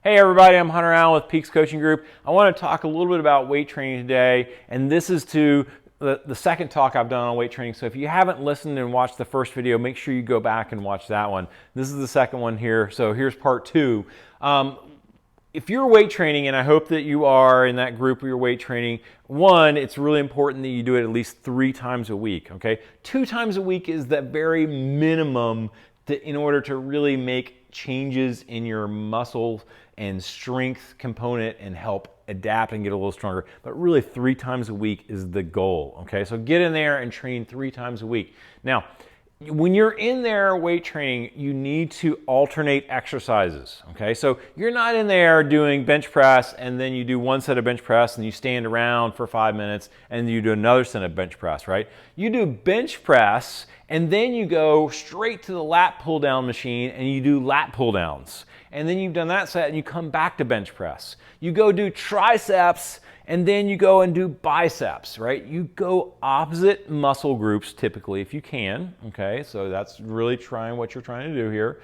Hey everybody, I'm Hunter Allen with Peaks Coaching Group. I want to talk a little bit about weight training today, and this is to the second talk I've done on weight training. So if you haven't listened and watched the first video, make sure you go back and watch that one. This is the second one here, so here's part two. If you're weight training, and I hope that you are in that group where you're weight training, one, it's really important that you do it at least 3 times a week, okay? 2 times a week is the very minimum in order to really make changes in your muscle and strength component and help adapt and get a little stronger. But really 3 times a week is the goal, okay? So get in there and train 3 times a week. Now, when you're in there weight training, you need to alternate exercises, okay? So you're not in there doing bench press and then you do 1 set of bench press and you stand around for 5 minutes and you do another set of bench press, right? You do bench press and then you go straight to the lat pull down machine and you do lat pull downs. And then you've done that set and you come back to bench press. You go do triceps and then you go and do biceps, right? You go opposite muscle groups typically if you can, okay? So that's really trying what you're trying to do here.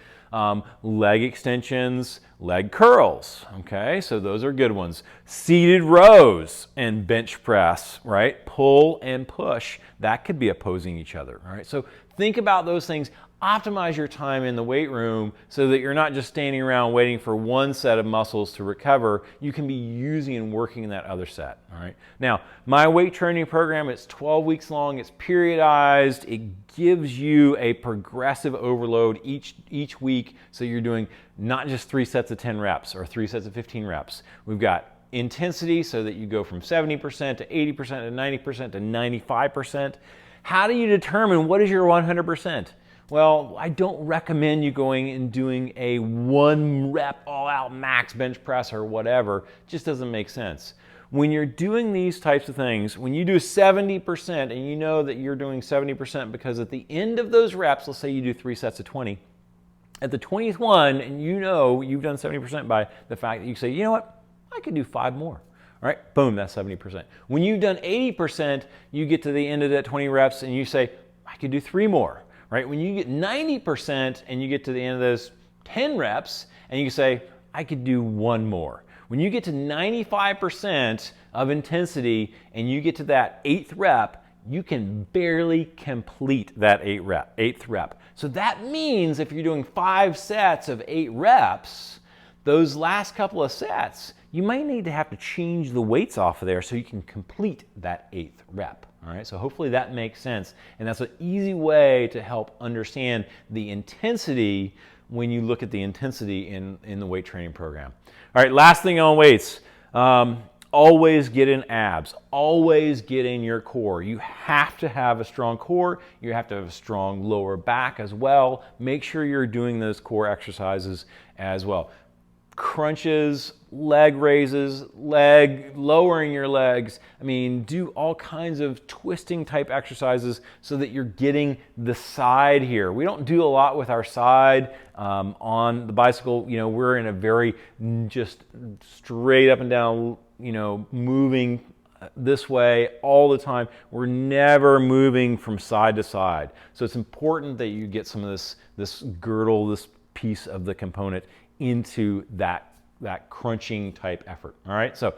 Leg extensions, leg curls, okay? So those are good ones. Seated rows and bench press, right? Pull and push, that could be opposing each other, all right? So think about those things. Optimize your time in the weight room so that you're not just standing around waiting for 1 set of muscles to recover. You can be using and working in that other set, all right? Now, my weight training program, it's 12 weeks long, it's periodized, it gives you a progressive overload each week, so you're doing not just 3 sets of 10 reps or 3 sets of 15 reps. We've got intensity so that you go from 70% to 80% to 90% to 95%. How do you determine what is your 100%? Well, I don't recommend you going and doing a 1 rep all out max bench press or whatever. It just doesn't make sense. When you're doing these types of things, when you do 70% and you know that you're doing 70% because at the end of those reps, let's say you do 3 sets of 20, at the 20th one, and you know you've done 70% by the fact that you say, you know what, I could do 5 more. All right, boom, that's 70%. When you've done 80%, you get to the end of that 20 reps and you say, I could do 3 more. Right? When you get 90% and you get to the end of those 10 reps and you say, I could do 1 more. When you get to 95% of intensity and you get to that 8th rep, you can barely complete that 8th rep. So that means if you're doing 5 sets of 8 reps, those last couple of sets, you might need to have to change the weights off of there so you can complete that 8th rep. All right, so hopefully that makes sense. And that's an easy way to help understand the intensity when you look at the intensity in the weight training program. All right, last thing on weights. Always get in abs. Always get in your core. You have to have a strong core. You have to have a strong lower back as well. Make sure you're doing those core exercises as well. Crunches, leg raises, lowering your legs. I mean, do all kinds of twisting type exercises so that you're getting the side here. We don't do a lot with our side on the bicycle. You know, we're in a very just straight up and down, you know, moving this way all the time. We're never moving from side to side. So it's important that you get some of this girdle, this piece of the component into that crunching type effort. All right, so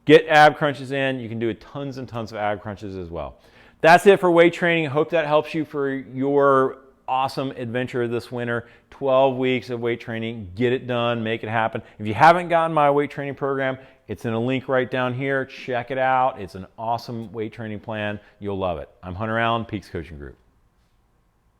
get ab crunches in. You can do tons and tons of ab crunches as well. That's it for weight training. I hope that helps you for your awesome adventure this winter. 12 weeks of weight training. Get it done. Make it happen. If you haven't gotten my weight training program, it's in a link right down here. Check it out. It's an awesome weight training plan. You'll love it. I'm Hunter Allen, Peaks Coaching Group.